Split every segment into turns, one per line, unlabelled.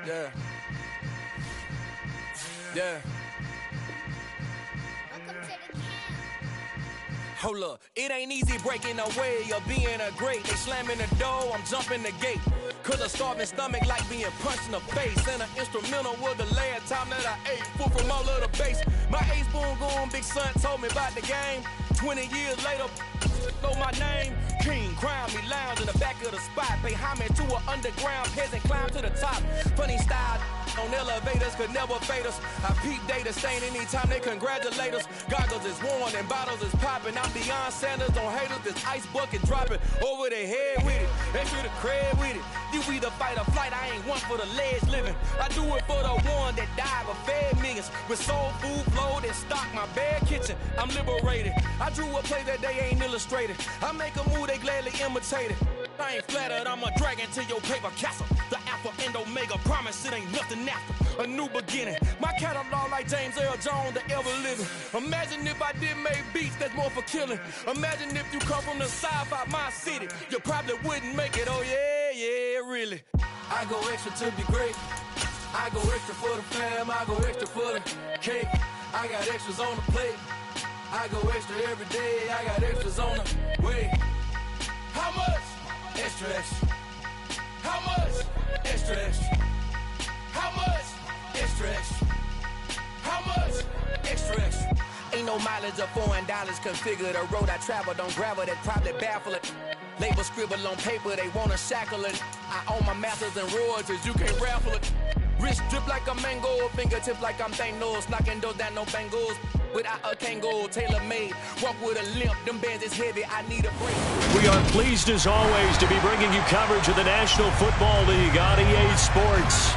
Yeah. Yeah. Hold up, it ain't easy breaking away or being a great. They slamming the door, I'm jumping the gate. Cause a starving stomach like being punched in the face. And an instrumental was the last time that I ate. Full from all of the bass. My ace boom goon, big son told me about the game. 20 years later, know my name. King, crown me, lounge in the back of the spot. Pay homage to an underground peasant, climb to the top. Funny style on elevators could never fade us. I peep data stain anytime they congratulate us. Goggles is worn and bottles is popping. I'm beyond Sanders, don't hate us. This ice bucket dropping over their head with it. Extra the cred with it. You either fight or flight, I ain't one for the ledge living. I do it for the one that died but fed millions. With soul food flow that stock my bare kitchen. I'm liberated. I drew a play that they ain't illustrated. I make a move, they gladly imitate it. I ain't flattered, I'm a dragon to your paper castle. The alpha and omega, promise it ain't nothing after. A new beginning. My catalog like James Earl Jones, the ever living. Imagine if I did make beats that's more for killing. Imagine if you come from the south out my city. You probably wouldn't make it, oh yeah, really. I go extra to be great. I go extra for the fam, I go extra for the cake. I got extras on the plate. I go extra every day, I got extras on the way. How much? Extra, extra. How much? Extra, extra. How much? Extra, extra. How much? Extra, extra. Ain't no mileage of $4 configure the road I travel. Don't gravel, that probably baffle it. Label scribble on paper, they wanna shackle it. I own my masters and royalties, you can't raffle it. Wrist drip like a mango, fingertips like I'm Thanos. Knocking those down, no bangles. Without a Kango, tailor-made. Walk with a limp, them bands is heavy, I need a break.
We are pleased as always to be bringing you coverage of the National Football League on EA Sports.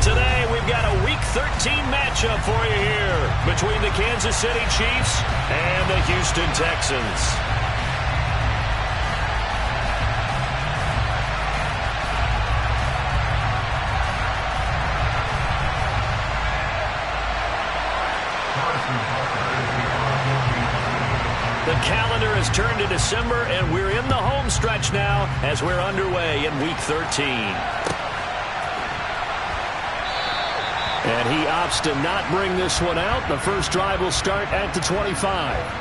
Today we've got a Week 13 matchup for you here between the Kansas City Chiefs and the Houston Texans. The calendar has turned to December, and we're in the home stretch now as we're underway in Week 13. And he opts to not bring this one out. The first drive will start at the 25.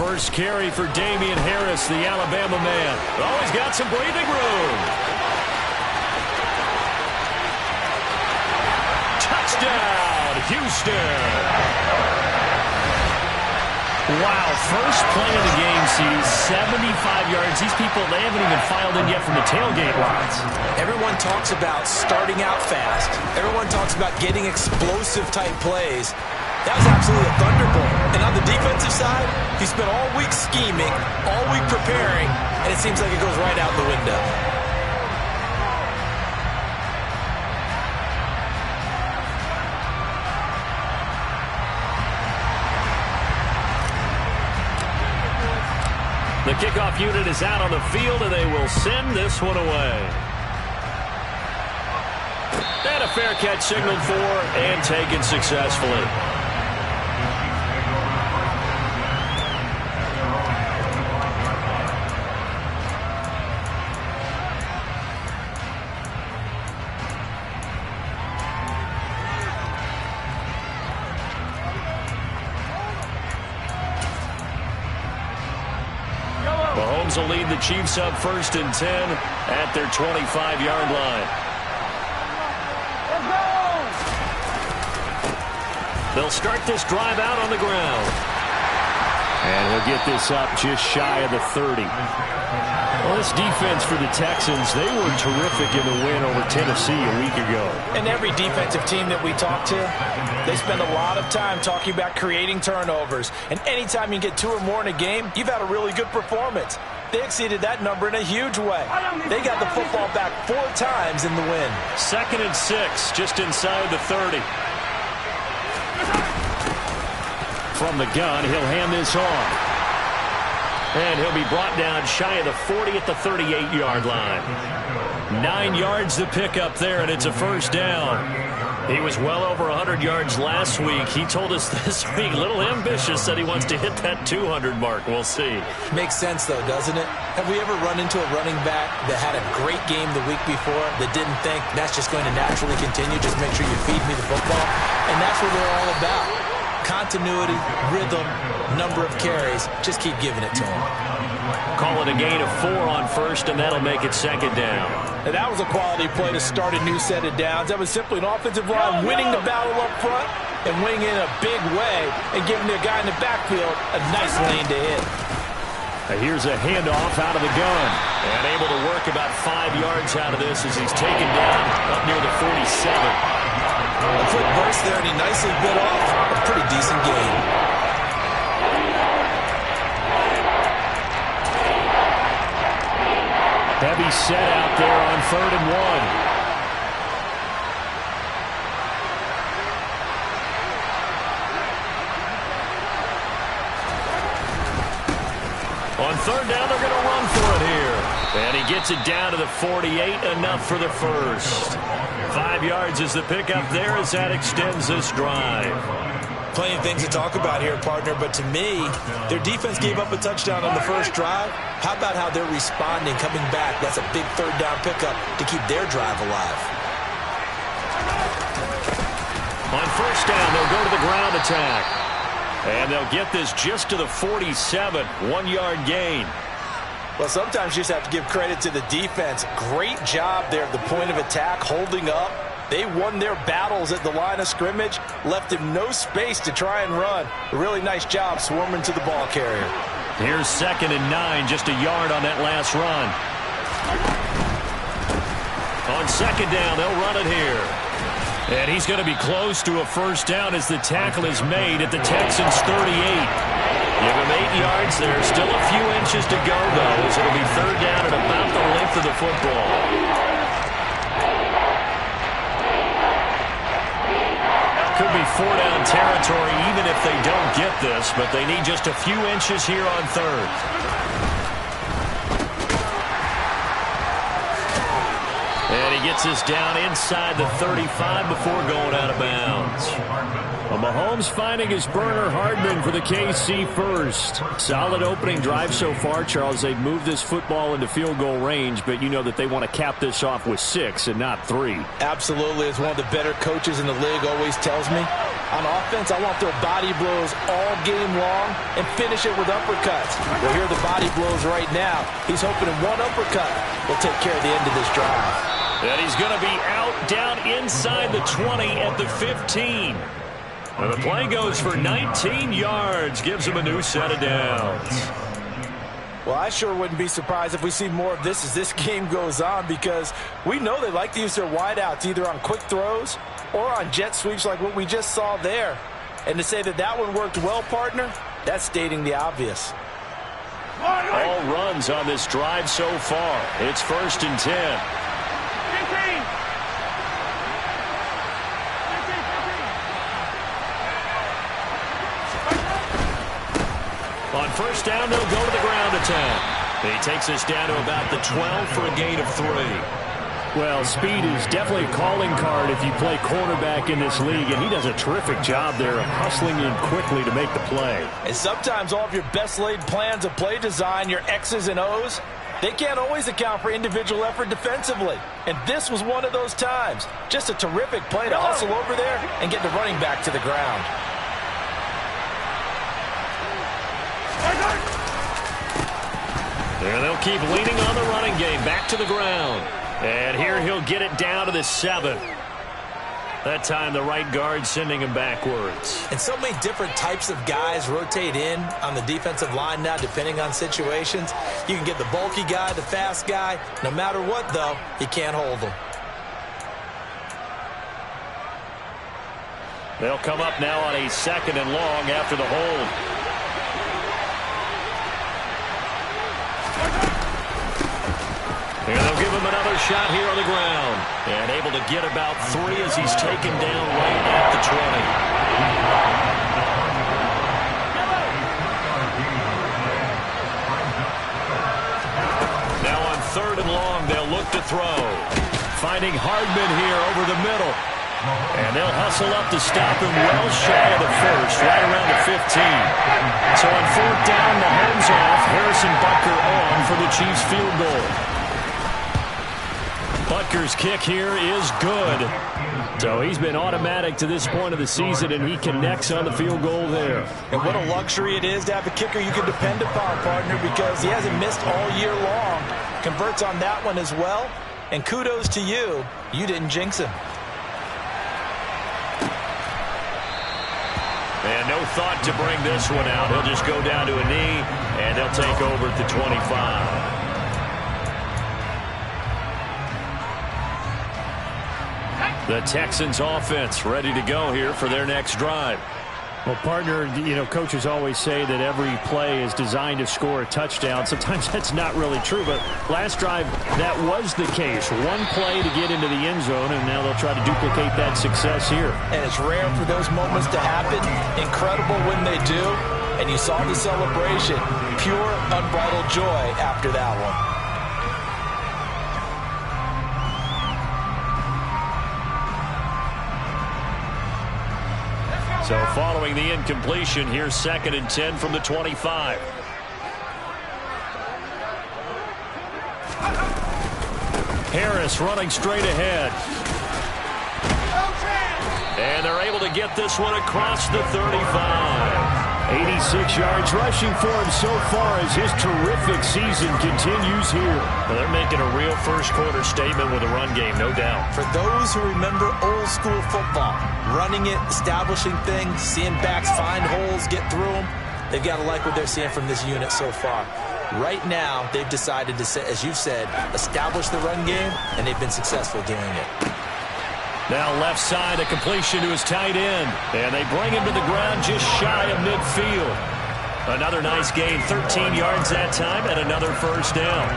First carry for Damian Harris, the Alabama man. Oh, he's got some breathing room. Touchdown, Houston. Wow, first play of the game sees 75 yards. These people, they haven't even filed in yet from the tailgate lines.
Everyone talks about starting out fast. Everyone talks about getting explosive type plays. That was absolutely a thunderbolt. And on the defensive side, he spent all week scheming, all week preparing, and it seems like it goes right out the window.
The kickoff unit is out on the field, and they will send this one away. And a fair catch signaled for and taken successfully. Mahomes will lead the Chiefs up 1st and 10 at their 25-yard line. They'll start this drive out on the ground. And he'll get this up just shy of the 30. Well, this defense for the Texans, they were terrific in the win over Tennessee a week ago.
And every defensive team that we talk to, they spend a lot of time talking about creating turnovers. And anytime you get 2 or more in a game, you've had a really good performance. they exceeded that number in a huge way. They got the football back 4 times in the win.
2nd and 6, just inside the 30. From the gun, he'll hand this off. And he'll be brought down shy of the 40 at the 38-yard line. 9 yards to pick up there, and it's a first down. He was well over 100 yards last week. He told us this week, a little ambitious, that he wants to hit that 200 mark. We'll see.
Makes sense, though, doesn't it? Have we ever run into a running back that had a great game the week before that didn't think that's just going to naturally continue? Just make sure you feed me the football. And that's what they're all about. Continuity, rhythm, number of carries. Just keep giving it to him.
Call it a gain of 4 on first, and that'll make it 2nd down.
And that was a quality play to start a new set of downs. That was simply an offensive line winning the battle up front and winning in a big way and giving the guy in the backfield a nice lane to hit.
Here's a handoff out of the gun. And able to work about 5 yards out of this as he's taken down up near the 47.
A quick burst there, and he nicely bit off a pretty decent gain.
Heavy set out there on 3rd and 1. On 3rd down, they're going to run for it here. And he gets it down to the 48, enough for the first. 5 yards is the pickup there as that extends this drive.
Plenty of things to talk about here, partner, but to me, their defense gave up a touchdown on the first drive. How about how they're responding, coming back? That's a big 3rd down pickup to keep their drive alive.
On 1st down, they'll go to the ground attack. And they'll get this just to the 47, 1-yard gain.
Well, sometimes you just have to give credit to the defense. Great job there at the point of attack, holding up. They won their battles at the line of scrimmage, left him no space to try and run. A really nice job swarming to the ball carrier.
Here's 2nd and 9, just a yard on that last run. On 2nd down, they'll run it here. And he's going to be close to a first down as the tackle is made at the Texans' 38. Give him 8 yards there. Still a few inches to go, though, as it'll be 3rd down at about the length of the football. Could be 4-down territory even if they don't get this, but they need just a few inches here on 3rd. And he gets this down inside the 35 before going out of bounds. Well, Mahomes finding his burner Hardman for the KC first. Solid opening drive so far, Charles. They've moved this football into field goal range, but you know that they want to cap this off with 6 and not 3.
Absolutely. As one of the better coaches in the league always tells me, on offense, I want their body blows all game long and finish it with uppercuts. Well, here are the body blows right now. He's hoping in one uppercut will take care of the end of this drive.
And he's going to be out down inside the 20 at the 15. And the play goes for 19 yards, gives him a new set of downs.
Well, I sure wouldn't be surprised if we see more of this as this game goes on, because we know they like to use their wideouts either on quick throws or on jet sweeps like what we just saw there. And to say that that one worked well, partner, that's stating the obvious.
All runs on this drive so far. It's 1st and 10. On 1st down, they'll go to the ground attack. He takes us down to about the 12 for a gain of 3. Well, speed is definitely a calling card if you play quarterback in this league, and he does a terrific job there of hustling in quickly to make the play.
And sometimes all of your best laid plans of play design, your X's and O's, they can't always account for individual effort defensively. And this was one of those times. Just a terrific play to hustle over there and get the running back to the ground.
And they'll keep leaning on the running game. Back to the ground. And here he'll get it down to the 7. That time the right guard sending him backwards.
And so many different types of guys rotate in on the defensive line now depending on situations. You can get the bulky guy, the fast guy. No matter what, though, you can't hold them.
They'll come up now on a 2nd and long after the hold. another shot here on the ground. And able to get about 3 as he's taken down right at the 20. Now on 3rd and long, they'll look to throw. Finding Hardman here over the middle. And they'll hustle up to stop him well shy of the first, right around the 15. So on 4th down, Mahomes off, Harrison Butker on for the Chiefs field goal. Butker's kick here is good. So he's been automatic to this point of the season, and he connects on the field goal there.
And what a luxury it is to have a kicker you can depend upon, partner, because he hasn't missed all year long. Converts on that one as well. And kudos to you. You didn't jinx him.
And no thought to bring this one out. He'll just go down to a knee, and they'll take over at the 25. The Texans offense ready to go here for their next drive.
Well, partner, coaches always say that every play is designed to score a touchdown. Sometimes that's not really true, but last drive, that was the case. One play to get into the end zone, and now they'll try to duplicate that success here.
And it's rare for those moments to happen. Incredible when they do. And you saw the celebration. Pure, unbridled joy after that one.
So following the incompletion, here's 2nd and 10 from the 25. Harris running straight ahead. And they're able to get this one across the 35.
86 yards rushing for him so far as his terrific season continues here.
Well, they're making a real first-quarter statement with a run game, no doubt.
For those who remember old-school football, running it, establishing things, seeing backs find holes, get through them, they've got to like what they're seeing from this unit so far. Right now, they've decided to, as you've said, establish the run game, and they've been successful doing it.
Now left side, a completion to his tight end. And they bring him to the ground just shy of midfield. Another nice gain, 13 yards that time, and another first down.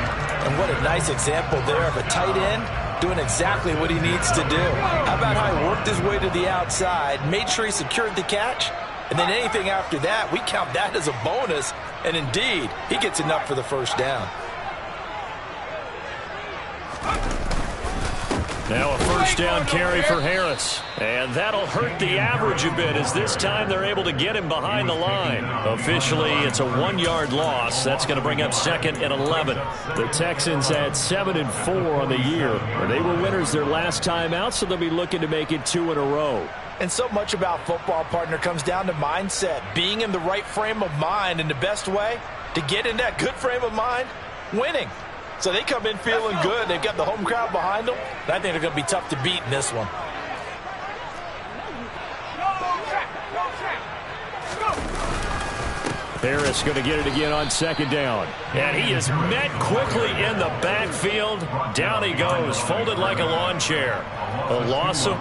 And what a nice example there of a tight end doing exactly what he needs to do. How about how he worked his way to the outside, made sure he secured the catch, and then anything after that, we count that as a bonus. And indeed, he gets enough for the first down.
Now a first down carry for Harris. And that'll hurt the average a bit as this time they're able to get him behind the line. Officially, it's a 1-yard loss. That's going to bring up 2nd and 11.
The Texans had 7-4 on the year. They were winners their last time out, so they'll be looking to make it 2 in a row.
And so much about football, partner, comes down to mindset. Being in the right frame of mind, and the best way to get in that good frame of mind, winning. So they come in feeling good. They've got the home crowd behind them. And I think they're going to be tough to beat in this one.
Harris going to get it again on 2nd down.
And he is met quickly in the backfield. Down he goes, folded like a lawn chair. A loss of...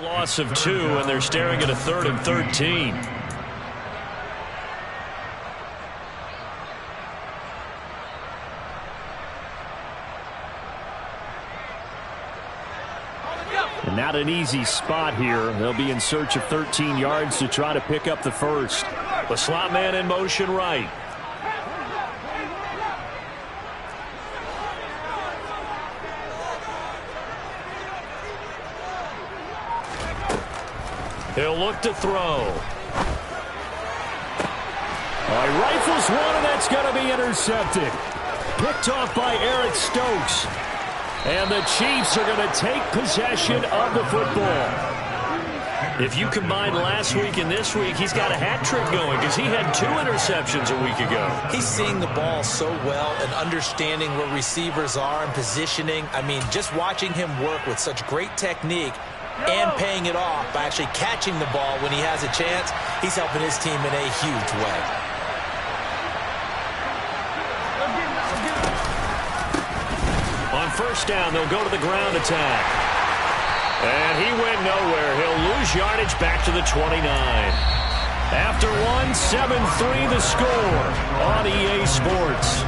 Loss of 2, and they're staring at a 3rd and 13.
Not an easy spot here. They'll be in search of 13 yards to try to pick up the first.
The slot man in motion right. He'll look to throw.
Rifles one, and that's going to be intercepted. Picked off by Eric Stokes. And the Chiefs are going to take possession of the football.
If you combine last week and this week, he's got a hat trick going because he had 2 interceptions a week ago.
He's seeing the ball so well and understanding where receivers are and positioning. I mean, just watching him work with such great technique and paying it off by actually catching the ball when he has a chance, he's helping his team in a huge way.
On first down, they'll go to the ground attack. And he went nowhere. He'll lose yardage back to the 29.
After one, 7-3 the score on EA Sports.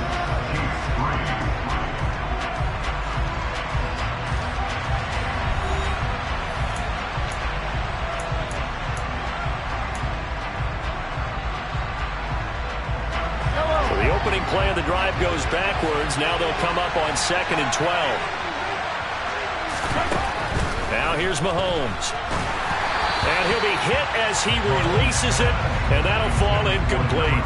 The opening play of the drive goes backwards. Now they'll come up on 2nd and 12. Now here's Mahomes. And he'll be hit as he releases it, and that'll fall incomplete.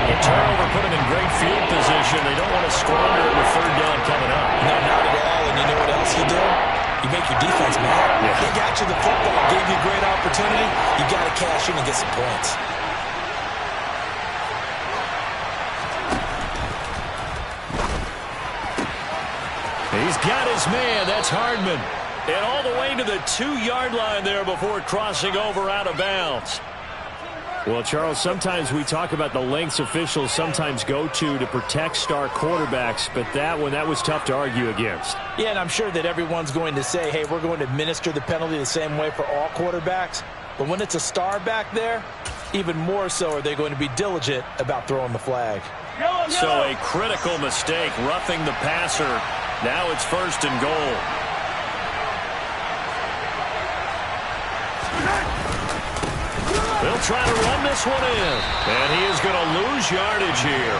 The turnover put him in great field position. They don't want to squander it with 3rd down coming up.
No, not at all. And you know what else you do? You make your defense mad.
Yeah.
They got you the football, gave you a great opportunity. You got to cash in and get some points.
He's got his man. That's Hardman. And all the way to the 2-yard line there before crossing over out of bounds.
Well, Charles, sometimes we talk about the lengths officials sometimes go to protect star quarterbacks, but that was tough to argue against.
Yeah, and I'm sure that everyone's going to say, hey, we're going to administer the penalty the same way for all quarterbacks. But when it's a star back there, even more so are they going to be diligent about throwing the flag.
So a critical mistake, roughing the passer. Now it's 1st and goal. They'll try to run this one in. And he is going to lose yardage here.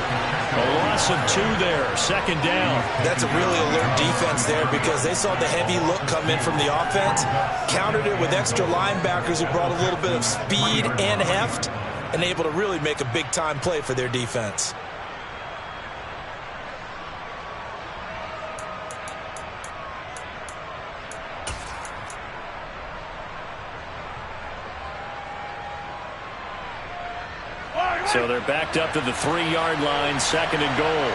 A loss of 2 there. 2nd down.
That's a really alert defense there because they saw the heavy look come in from the offense, countered it with extra linebackers who brought a little bit of speed and heft, and able to really make a big-time play for their defense.
So they're backed up to the 3-yard line, 2nd and goal.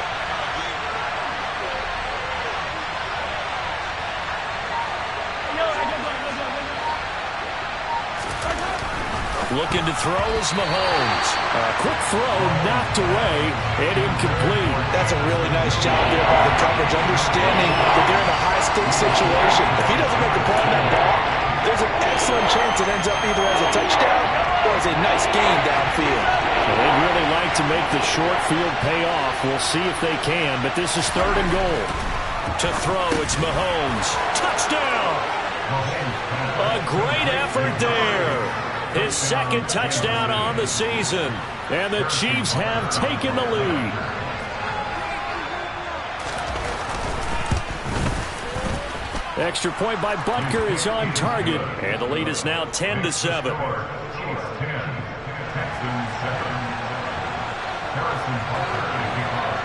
Looking to throw is Mahomes.
A quick throw knocked away and incomplete.
That's a really nice job there by the coverage, understanding that they're in a high-stakes situation. If he doesn't make a play on that ball, there's an excellent chance it ends up either as a touchdown or as a nice gain downfield.
Well, they'd really like to make the short field pay off. We'll see if they can, but this is 3rd and goal.
To throw, it's Mahomes. Touchdown! A great effort there. His 2nd touchdown on the season.
And the Chiefs have taken the lead. Extra point by Butker is on target.
And the lead is now 10-7.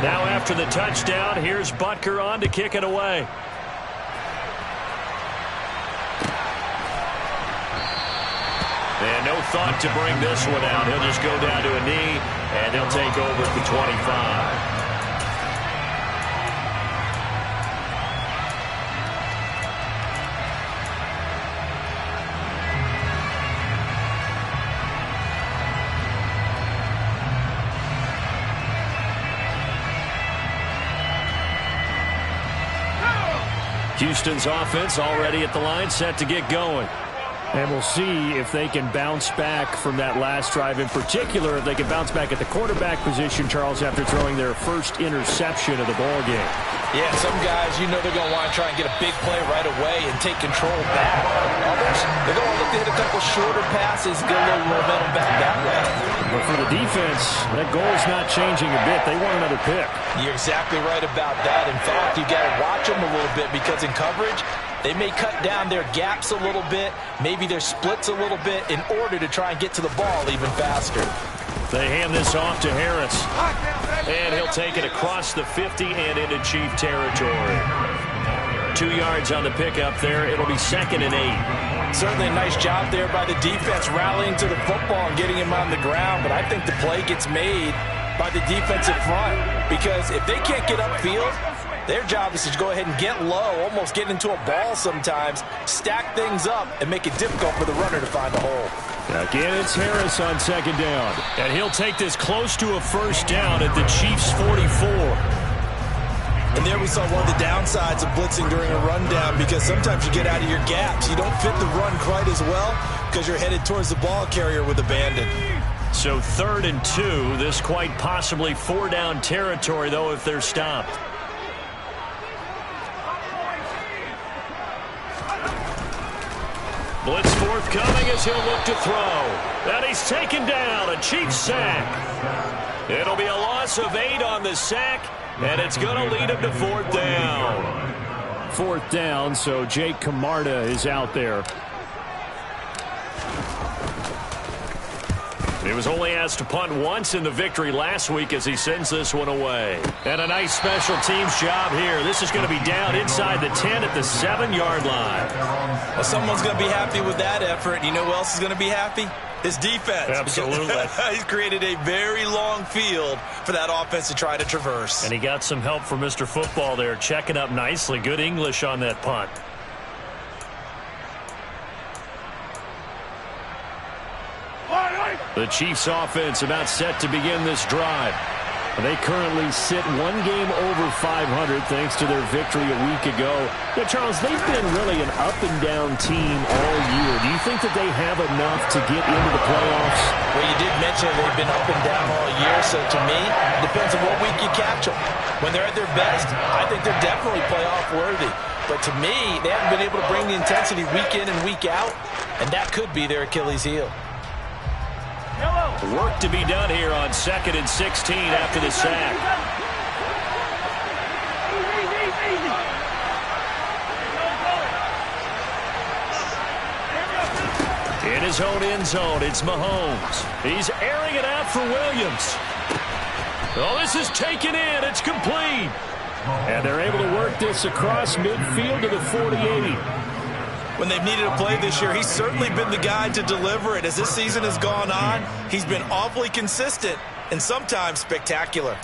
Now after the touchdown, here's Butker on to kick it away. And no thought to bring this one out. He'll just go down to a knee, and they'll take over at the 25. Houston's offense already at the line, set to get going.
And we'll see if they can bounce back from that last drive. In particular, if they can bounce back at the quarterback position, Charles, after throwing their first interception of the ball game.
Yeah, some guys, you know they're going to want to try and get a big play right away and take control back. Others, they're going to look to hit a couple shorter passes, get a little momentum back that way.
But for the defense, that goal's not changing a bit. They want another pick.
You're exactly right about that. In fact, you got to watch them a little bit because in coverage, they may cut down their gaps a little bit, maybe their splits a little bit in order to try and get to the ball even faster.
They hand this off to Harris. And he'll take it across the 50 and into Chief territory. 2 yards on the pickup there. It'll be 2nd and 8.
Certainly a nice job there by the defense rallying to the football and getting him on the ground. But I think the play gets made by the defensive front because if they can't get upfield, their job is to go ahead and get low, almost get into a ball sometimes, stack things up, and make it difficult for the runner to find a hole.
Again, it's Harris on 2nd down.
And he'll take this close to a first down at the Chiefs' 44.
And there we saw one of the downsides of blitzing during a rundown because sometimes you get out of your gaps. You don't fit the run quite as well because you're headed towards the ball carrier with abandon.
So 3rd and 2. This quite possibly 4-down territory, though, if they're stopped. Blitz forthcoming as he'll look to throw. And he's taken down. A Chiefs sack. It'll be a loss of 8 on the sack, and it's going to lead him to 4th down.
4th down, so Jake Camarda is out there.
He was only asked to punt once in the victory last week as he sends this one away. And a nice special teams job here. This is going to be down inside the 10 at the 7-yard line.
Well, someone's going to be happy with that effort. You know who else is going to be happy? His defense.
Absolutely.
He's created a very long field for that offense to try to traverse.
And he got some help from Mr. Football there, checking up nicely. Good English on that punt. The Chiefs offense about set to begin this drive.
They currently sit 1 game over 500 thanks to their victory a week ago. Yeah, Charles, they've been really an up-and-down team all year. Do you think that they have enough to get into the playoffs?
Well, you did mention they've been up and down all year, so to me, it depends on what week you catch them. When they're at their best, I think they're definitely playoff worthy. But to me, they haven't been able to bring the intensity week in and week out, and that could be their Achilles heel.
Work to be done here on 2nd and 16 after the sack. In his own end zone, it's Mahomes. He's airing it out for Williams. Oh, this is taken in. It's complete.
And they're able to work this across midfield to the 48.
When they've needed a play this year, he's certainly been the guy to deliver it. As this season has gone on, he's been awfully consistent and sometimes spectacular.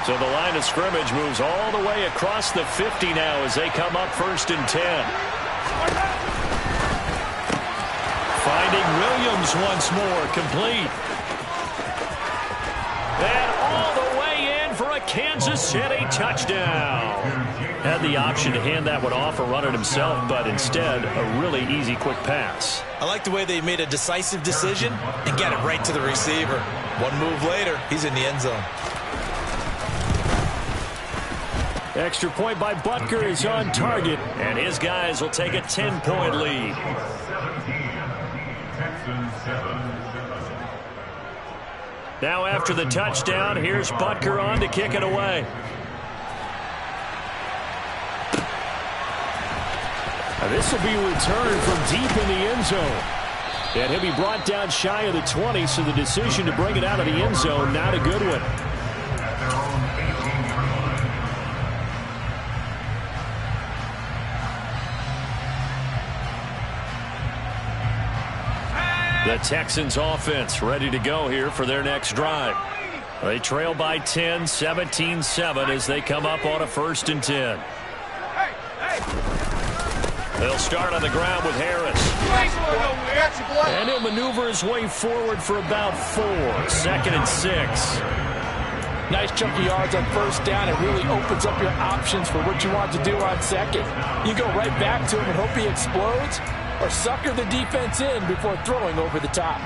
So the line of scrimmage moves all the way across the 50 now as they come up 1st and 10. Finding Williams once more, complete. And all the way in for a Kansas City touchdown. Had the option to hand that one off or run it himself, but instead, a really easy, quick pass.
I like the way they made a decisive decision and got it right to the receiver. One move later, he's in the end zone.
Extra point by Butker is on target.
And his guys will take a 10-point lead. Now after the touchdown, here's Butker on to kick it away.
This will be returned from deep in the end zone. And he'll be brought down shy of the 20, so the decision to bring it out of the end zone, not a good one.
The Texans offense ready to go here for their next drive. They trail by 10, 17-7 as they come up on a 1st and 10. They'll start on the ground with Harris. And he'll maneuver his way forward for about 4. 2nd and 6.
Nice chunky yards on first down. It really opens up your options for what you want to do on second. You go right back to him and hope he explodes, or sucker the defense in before throwing over the top.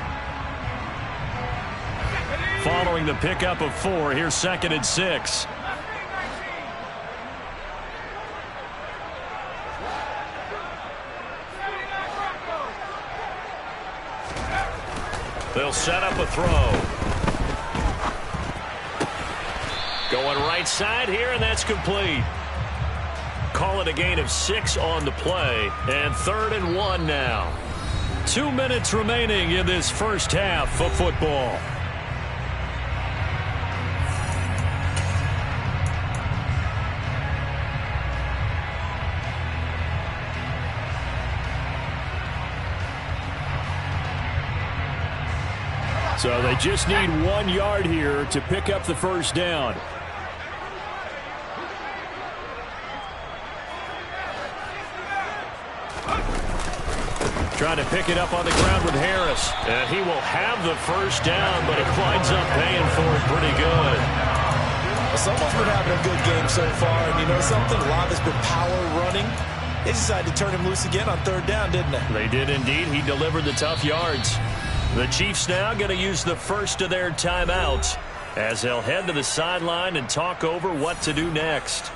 Following the pickup of 4, here's 2nd and 6. They'll set up a throw. Going right side here, and that's complete. Call it a gain of 6 on the play, and 3rd and 1 now. 2 minutes remaining in this first half of football.
So they just need 1 yard here to pick up the first down.
Trying to pick it up on the ground with Harris. And he will have the first down, but it winds up paying for it pretty good.
Someone's been having a good game so far, and you know something? A lot has been power running. They decided to turn him loose again on 3rd down, didn't they?
They did indeed. He delivered the tough yards. The Chiefs now going to use the first of their timeouts as they'll head to the sideline and talk over what to do next.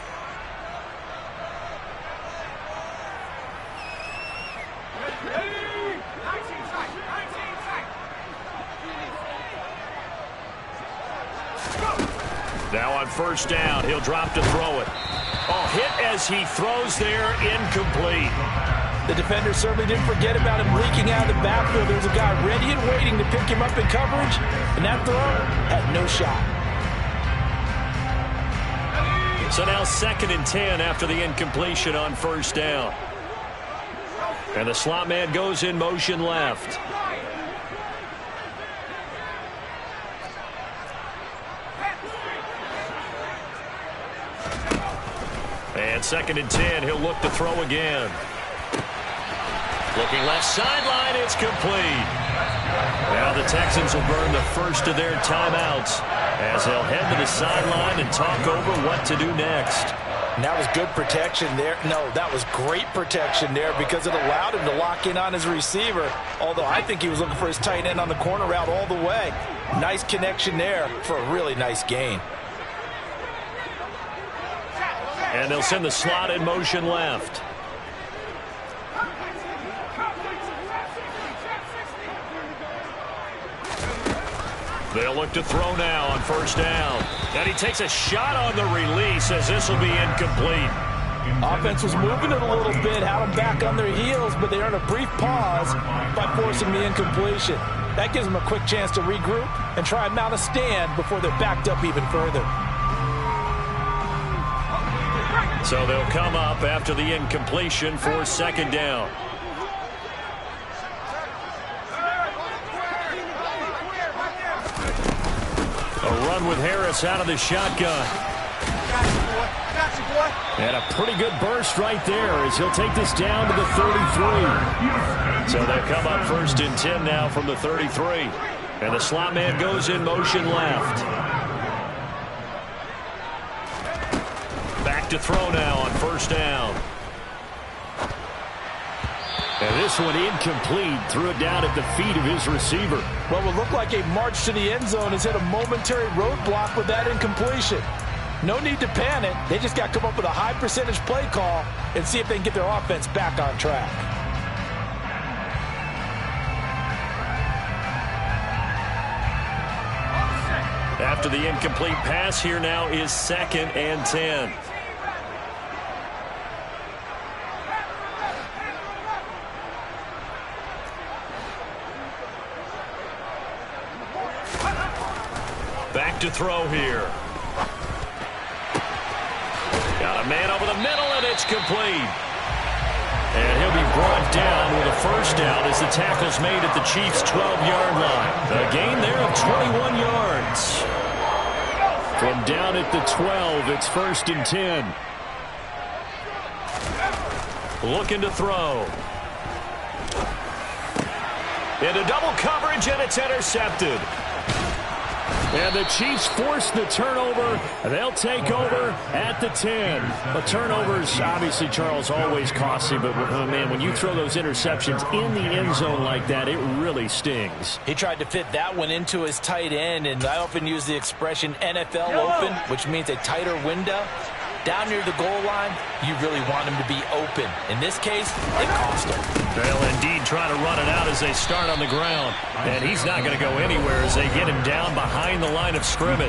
Now on first down, he'll drop to throw it. Oh, hit as he throws there, incomplete.
The defender certainly didn't forget about him leaking out of the backfield. There's a guy ready and waiting to pick him up in coverage, and that throw had no shot.
So now 2nd and 10 after the incompletion on first down. And the slot man goes in motion left. And 2nd and 10, he'll look to throw again. Looking left sideline, it's complete. Now the Texans will burn the first of their timeouts as they'll head to the sideline and talk over what to do next.
And that was good protection there. No, that was great protection there because it allowed him to lock in on his receiver, although I think he was looking for his tight end on the corner route all the way. Nice connection there for a really nice gain.
And they'll send the slot in motion left. They'll look to throw now on first down. And he takes a shot on the release as this will be incomplete.
Offense was moving it a little bit, had them back on their heels, but they earned a brief pause by forcing the incompletion. That gives them a quick chance to regroup and try and mount a stand before they're backed up even further.
So they'll come up after the incompletion for 2nd down. A run with Harris out of the shotgun.
And a pretty good burst right there as he'll take this down to the 33.
So they'll come up 1st and 10 now from the 33. And the slot man goes in motion left. Back to throw now on first down.
And this one incomplete. Threw it down at the feet of his receiver.
What would look like a march to the end zone has hit a momentary roadblock with that incompletion. No need to panic. They just got to come up with a high percentage play call and see if they can get their offense back on track.
After the incomplete pass, here now is 2nd and 10. Back to throw here. Got a man over the middle, and it's complete. And he'll be brought down with a first down as the tackle's made at the Chiefs' 12-yard line. A gain there of 21 yards.
From down at the 12, it's 1st and 10.
Looking to throw. Into double coverage, and it's intercepted.
And the Chiefs force the turnover. They'll take over at the 10. The turnovers, obviously, Charles, always costly. But, man, when you throw those interceptions in the end zone like that, it really stings.
He tried to fit that one into his tight end, and I often use the expression NFL open, which means a tighter window. Down near the goal line, you really want him to be open. In this case, it cost him.
They'll indeed try to run it out as they start on the ground. And he's not going to go anywhere as they get him down behind the line of scrimmage.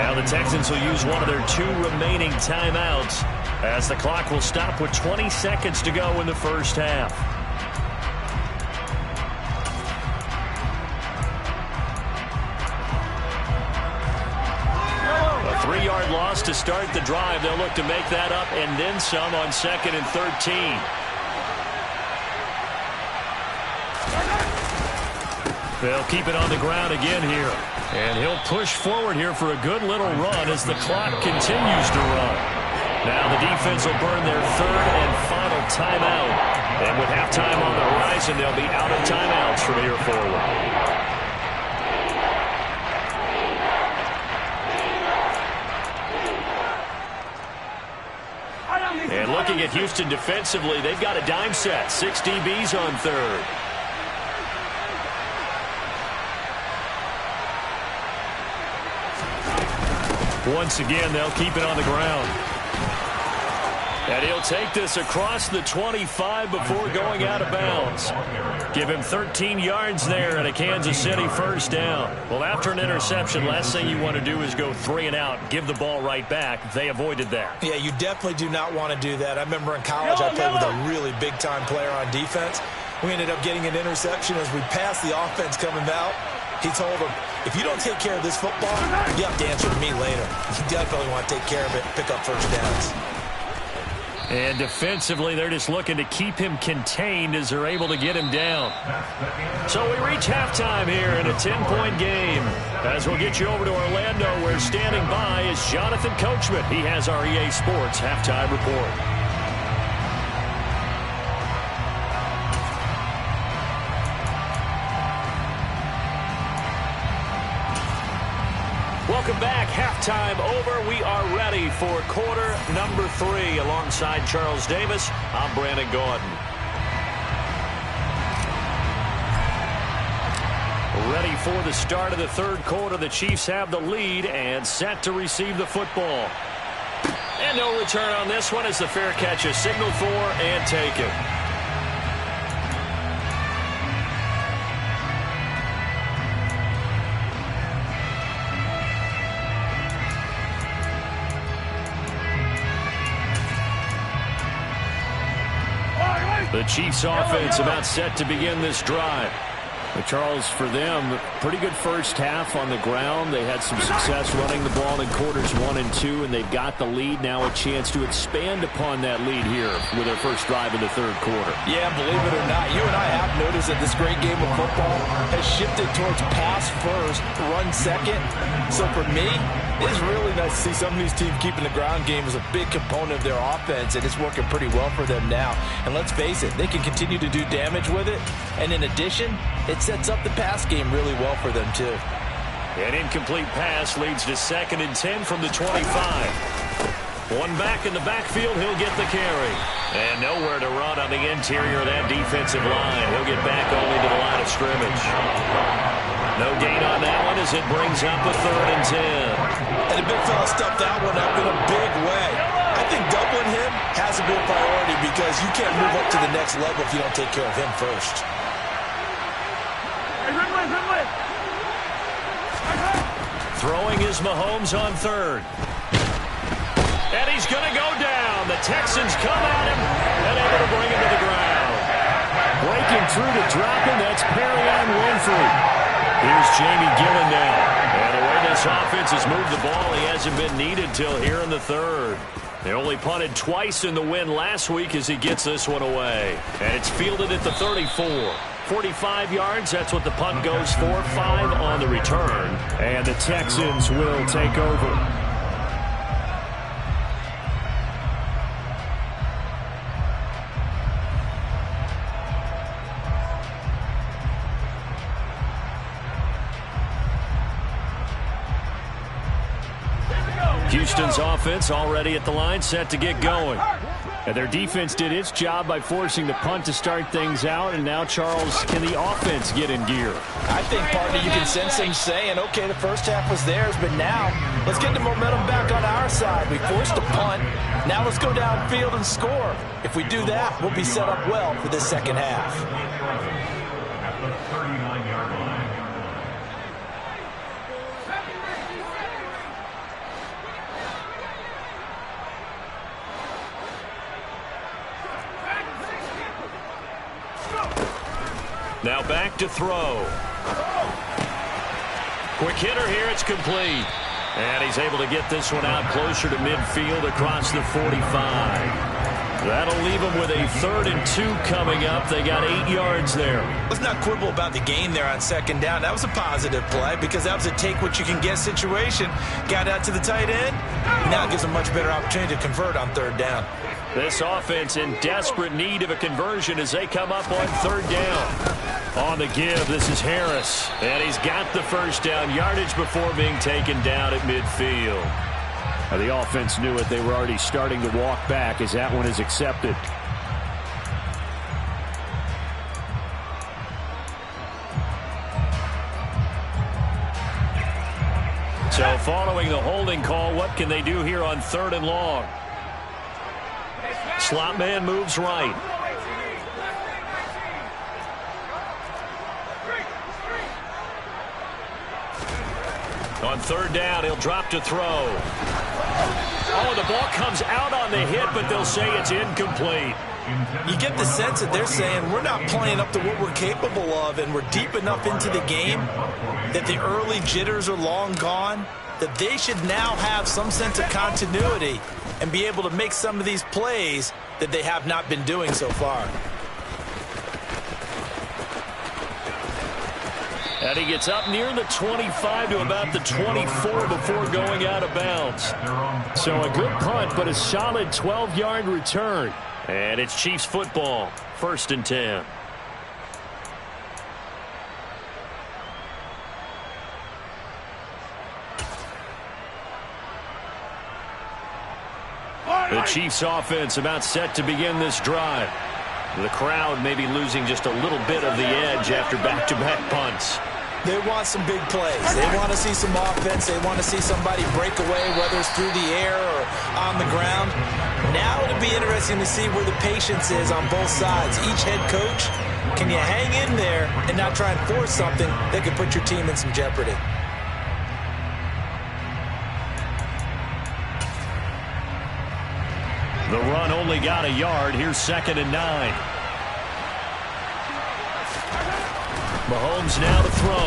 Now the Texans will use one of their 2 remaining timeouts as the clock will stop with 20 seconds to go in the first half. A 3-yard loss to start the drive. They'll look to make that up and then some on 2nd and 13. They'll keep it on the ground again here. And he'll push forward here for a good little run as the clock continues to run. Now the defense will burn their 3rd and final timeout. And with halftime on the horizon, they'll be out of timeouts from here forward. And looking at Houston defensively, they've got a dime set. 6 DBs on 3rd. Once again, they'll keep it on the ground. And he'll take this across the 25 before going out of bounds. Give him 13 yards there and a Kansas City first down. Well, after an interception, last thing you want to do is go 3 and out, give the ball right back. They avoided that.
Yeah, you definitely do not want to do that. I remember in college I played with a really big-time player on defense. We ended up getting an interception as we passed the offense coming out. He told him, if you don't take care of this football, you have to answer to me later. You definitely want to take care of it, pick up first downs.
And defensively, they're just looking to keep him contained as they're able to get him down. So we reach halftime here in a 10-point game. As we'll get you over to Orlando, where standing by is Jonathan Coachman. He has our EA Sports halftime report. Welcome back. Halftime over. We are ready for quarter number 3. Alongside Charles Davis, I'm Brandon Gordon. Ready for the start of the 3rd quarter. The Chiefs have the lead and set to receive the football. And no return on this one as the fair catch is signaled for and taken. The Chiefs offense about set to begin this drive. But Charles, for them, pretty good first half on the ground. They had some success running the ball in quarters 1 and 2, and they've got the lead. Now a chance to expand upon that lead here with their first drive in the 3rd quarter.
Yeah, believe it or not, you and I have noticed that this great game of football has shifted towards pass first, run second. So for me, it's really nice to see some of these teams keeping the ground game as a big component of their offense, and it's working pretty well for them now. And let's face it, they can continue to do damage with it. And in addition, it sets up the pass game really well for them, too.
An incomplete pass leads to 2nd and 10 from the 25. One back in the backfield, he'll get the carry. And nowhere to run on the interior of that defensive line. He'll get back only to the line of scrimmage. No gain on that one as it brings up a 3rd and 10.
And the big fella stuffed that one up in a big way. I think doubling him has to be a priority because you can't move up to the next level if you don't take care of him first.
Throwing is Mahomes on 3rd. And he's going to go down. The Texans come at him and able to bring him to the ground. Breaking through to drop him, that's Perrion Winfrey. Here's Jamie Gillen now. And the way this offense has moved the ball, he hasn't been needed till here in the 3rd. They only punted twice in the win last week as he gets this one away. And it's fielded at the 34. 45 yards, that's what the punt goes for. 5 on the return. And the Texans will take over.
Houston's offense already at the line, set to get going. And their defense did its job by forcing the punt to start things out. And now, Charles, can the offense get in gear?
I think, partner, you can sense him saying, okay, the first half was theirs, but now let's get the momentum back on our side. We forced a punt. Now let's go downfield and score. If we do that, we'll be set up well for this second half.
At the 39-yard line.
Now back to throw. Quick hitter here. It's complete. And he's able to get this one out closer to midfield across the 45. That'll leave them with a 3rd and 2 coming up. They got 8 yards there.
Let's not quibble about the gain there on second down. That was a positive play because that was a take-what-you-can-get situation. Got out to the tight end. Now it gives them a much better opportunity to convert on 3rd down.
This offense in desperate need of a conversion as they come up on 3rd down. On the give, this is Harris. And he's got the first down yardage before being taken down at midfield.
Now the offense knew it. They were already starting to walk back as that one is accepted.
So following the holding call, what can they do here on 3rd and long? Slot man moves right. On 3rd down, he'll drop to throw. Oh, the ball comes out on the hit, but they'll say it's incomplete.
You get the sense that they're saying we're not playing up to what we're capable of, and we're deep enough into the game that the early jitters are long gone, that they should now have some sense of continuity and be able to make some of these plays that they have not been doing so far.
And he gets up near the 25 to about the 24 before going out of bounds. So a good punt, but a solid 12-yard return. And it's Chiefs football, 1st and 10. The Chiefs offense about set to begin this drive. The crowd may be losing just a little bit of the edge after back-to-back punts.
They want some big plays. They want to see some offense. They want to see somebody break away, whether it's through the air or on the ground. Now it'll be interesting to see where the patience is on both sides. Each head coach, can you hang in there and not try and force something that could put your team in some jeopardy?
The run only got a yard. Here's 2nd and 9. Mahomes now to throw.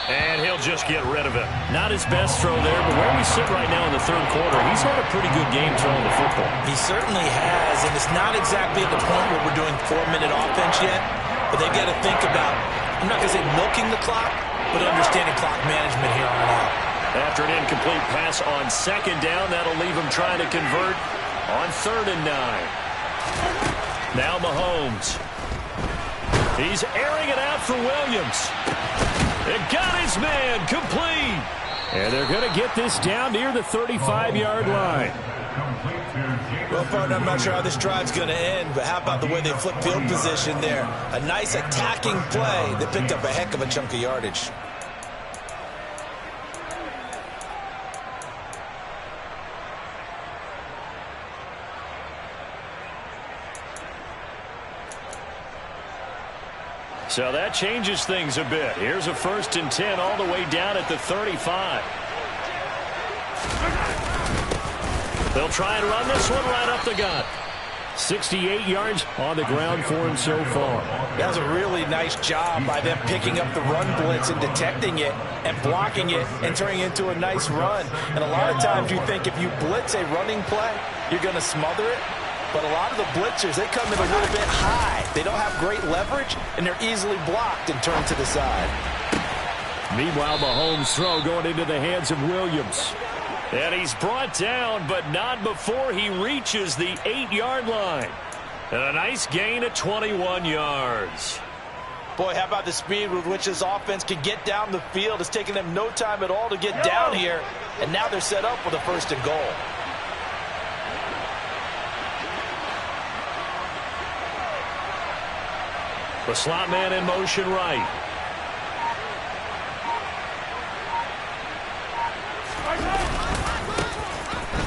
And he'll just get rid of it. Not his best throw there, but where we sit right now in the 3rd quarter, he's had a pretty good game throwing the football.
He certainly has, and it's not exactly at the point where we're doing 4-minute offense yet, but they've got to think about, I'm not going to say milking the clock, but understanding clock management here on out.
After an incomplete pass on 2nd down, that'll leave him trying to convert on 3rd and 9. Now Mahomes. He's airing it out for Williams. It got his man complete.
And they're going to get this down near the 35-yard line.
Well, partner, I'm not sure how this drive's going to end, but how about the way they flip field position there? A nice attacking play that picked up a heck of a chunk of yardage.
So that changes things a bit. Here's a 1st and 10 all the way down at the 35. They'll try and run this one right up the gut. 68 yards on the ground for him so far.
That was a really nice job by them picking up the run blitz and detecting it and blocking it and turning it into a nice run. And a lot of times you think if you blitz a running play, you're going to smother it. But a lot of the blitzers, they come in a little bit high. They don't have great leverage, and they're easily blocked and turned to the side.
Meanwhile, Mahomes' throw going into the hands of Williams.
And he's brought down, but not before he reaches the 8-yard line. And a nice gain of 21 yards.
Boy, how about the speed with which this offense can get down the field? It's taking them no time at all to get down here, and now they're set up with a 1st and goal.
The slot man in motion right.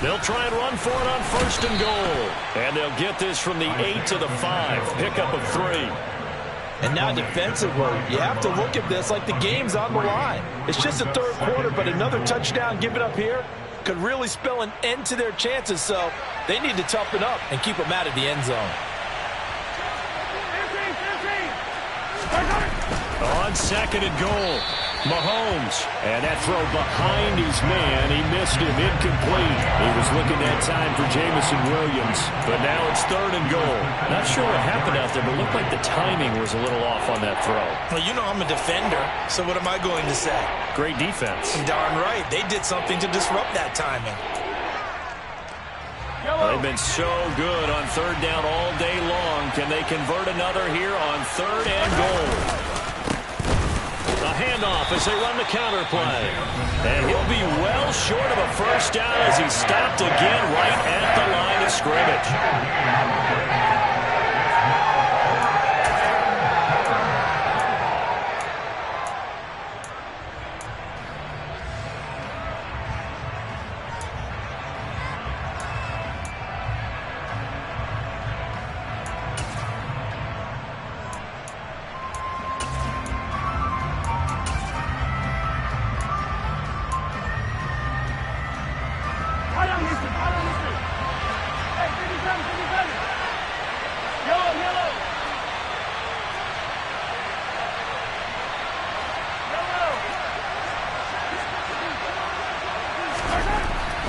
They'll try and run for it on 1st and goal. And they'll get this from the 8 to the 5. Pickup of 3.
And now defensively, you have to look at this like the game's on the line. It's just the 3rd quarter, but another touchdown given up here could really spell an end to their chances. So they need to toughen up and keep them out of the end zone.
On 2nd and goal, Mahomes. And that throw behind his man. He missed him, incomplete. He was looking that time for Jamison Williams. But now it's 3rd and goal. Not sure what happened out there, but it looked like the timing was a little off on that throw.
Well, you know I'm a defender, so what am I going to say?
Great defense.
Darn right. They did something to disrupt that timing.
They've been so good on 3rd down all day long. Can they convert another here on 3rd and goal? A handoff as they run the counter play. And he'll be well short of a 1st down as he's stopped again right at the line of scrimmage.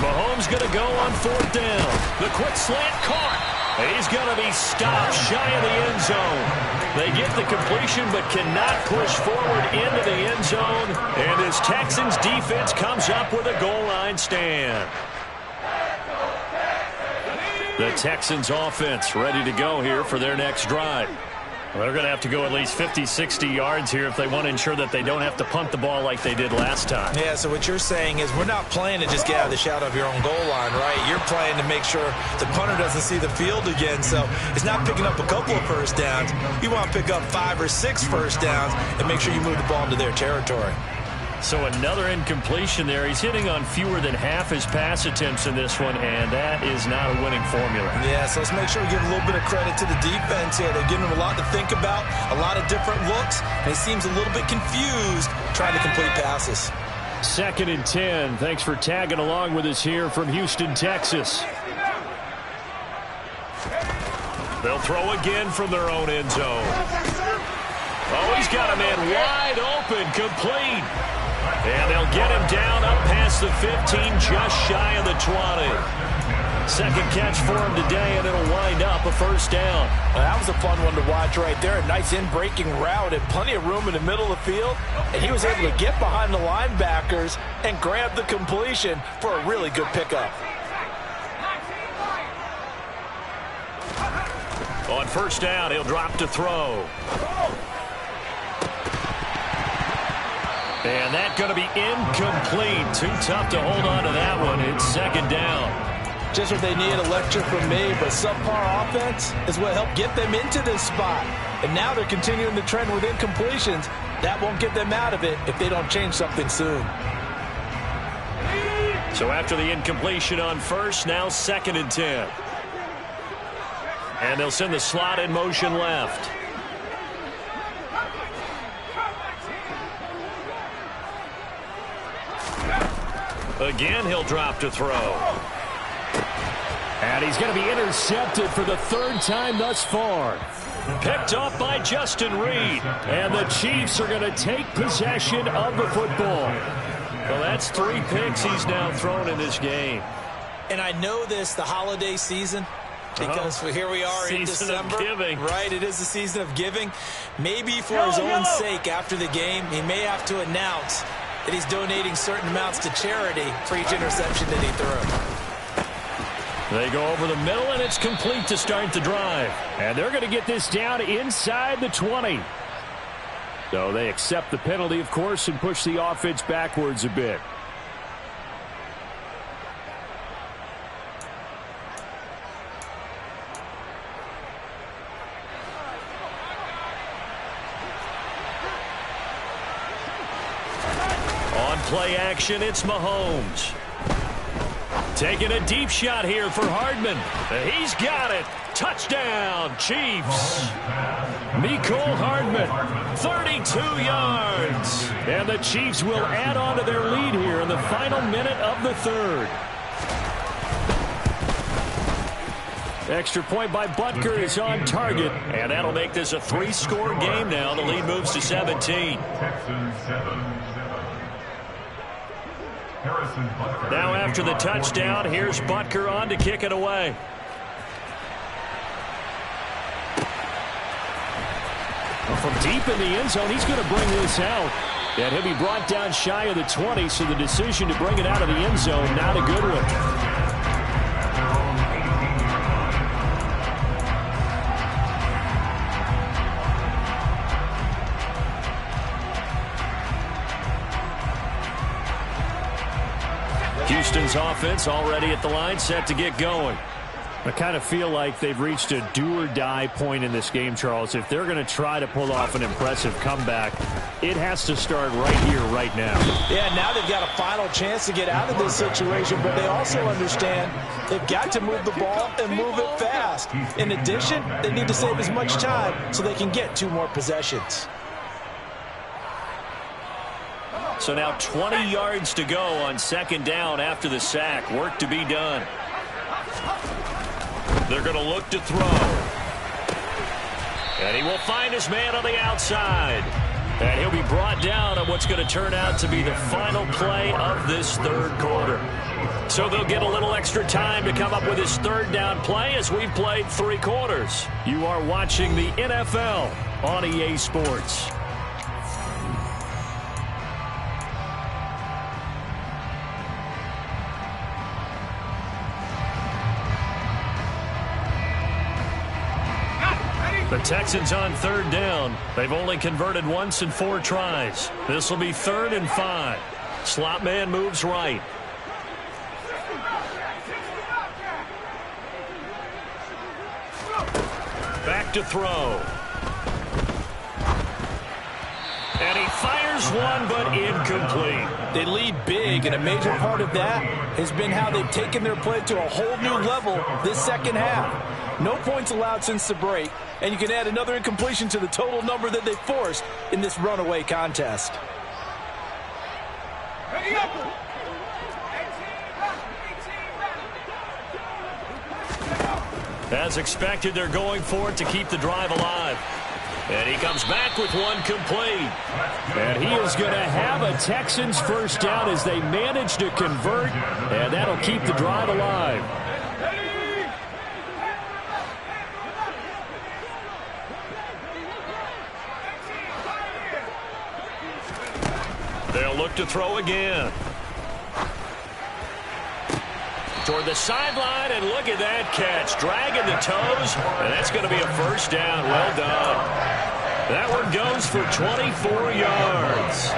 Mahomes going to go on 4th down. The quick slant caught. He's going to be stopped shy of the end zone. They get the completion but cannot push forward into the end zone. And this Texans defense comes up with a goal line stand. The Texans offense ready to go here for their next drive. Well, they're going to have to go at least 50, 60 yards here if they want to ensure that they don't have to punt the ball like they did last time.
Yeah, so what you're saying is we're not playing to just get out of the shadow of your own goal line, right? You're playing to make sure the punter doesn't see the field again. So it's not picking up a couple of 1st downs. You want to pick up 5 or 6 1st downs and make sure you move the ball into their territory.
So another incompletion there. He's hitting on fewer than half his pass attempts in this one, and that is not a winning formula.
Yeah, so let's make sure we give a little bit of credit to the defense here. They're giving him a lot to think about, a lot of different looks, and he seems a little bit confused trying to complete passes.
2nd and 10. Thanks for tagging along with us here from Houston, Texas. They'll throw again from their own end zone. Oh, he's got a man wide open, complete. And they'll get him down up past the 15, just shy of the 20. 2nd catch for him today, and it'll wind up a 1st down.
Well, that was a fun one to watch right there. A nice in-breaking route and plenty of room in the middle of the field. And he was able to get behind the linebackers and grab the completion for a really good pickup.
On 1st down, he'll drop to throw. And that's going to be incomplete. Too tough to hold on to that one. It's 2nd down.
Just what they need, a lecture from me, but subpar offense is what helped get them into this spot. And now they're continuing the trend with incompletions. That won't get them out of it if they don't change something soon.
So after the incompletion on 1st, now 2nd and 10. And they'll send the slot in motion left. Again, he'll drop to throw. And he's going to be intercepted for the 3rd time thus far. Picked off by Justin Reed. And the Chiefs are going to take possession of the football. Well, that's 3 picks he's now thrown in this game.
And I know this, the holiday season, because here we are in December.
Season of giving.
Right, it is the season of giving. Maybe for his own sake after the game, he may have to announce that he's donating certain amounts to charity for each interception that he threw.
They go over the middle, and it's complete to start the drive. And they're going to get this down inside the 20.
So they accept the penalty, of course, and push the offense backwards a bit. On play action, it's Mahomes. Taking a deep shot here for Hardman. He's got it. Touchdown, Chiefs. Mecole Hardman, 32 yards. And the Chiefs will add on to their lead here in the final minute of the third. Extra point by Butker is on target. And that'll make this a 3-score game now. The lead moves to 17. Now after the touchdown, here's Butker on to kick it away. From deep in the end zone, he's going to bring this out. And he'll be brought down shy of the 20, so the decision to bring it out of the end zone, not a good one. Houston's offense already at the line, set to get going. I kind of feel like they've reached a do-or-die point in this game, Charles. If they're going to try to pull off an impressive comeback, it has to start right here, right now.
Yeah, now they've got a final chance to get out of this situation, but they also understand they've got to move the ball and move it fast. In addition, they need to save as much time so they can get 2 more possessions.
So now 20 yards to go on second down after the sack. Work to be done. They're going to look to throw. And he will find his man on the outside. And he'll be brought down on what's going to turn out to be the final play of this third quarter. So they'll get a little extra time to come up with his third down play as we've played 3 quarters. You are watching the NFL on EA Sports. The Texans on third down. They've only converted once in 4 tries. This will be 3rd and 5. Slot man moves right. Back to throw. And he fires one, but incomplete.
They lead big, and a major part of that has been how they've taken their play to a whole new level this second half. No points allowed since the break, and you can add another incompletion to the total number that they forced in this runaway contest.
As expected, they're going for it to keep the drive alive. And he comes back with one complete.
And he is going to have a Texans first down as they manage to convert, and that'll keep the drive alive.
They'll look to throw again. Toward the sideline, and look at that catch. Dragging the toes, and that's going to be a first down. Well done. That one goes for 24 yards.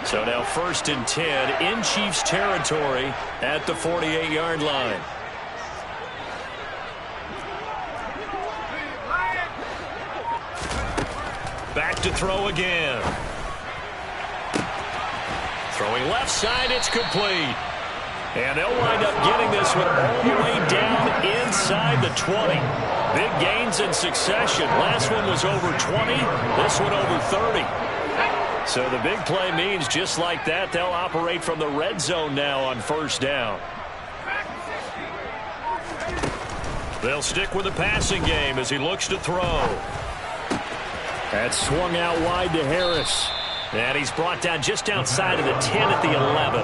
So now 1st and 10 in Chiefs territory at the 48-yard line. Back to throw again. Throwing left side, it's complete. And they'll wind up getting this one all the way down inside the 20. Big gains in succession. Last one was over 20. This one over 30. So the big play means just like that, they'll operate from the red zone now on first down. They'll stick with the passing game as he looks to throw.
That's swung out wide to Harris.
And he's brought down just outside of the 10 at the 11.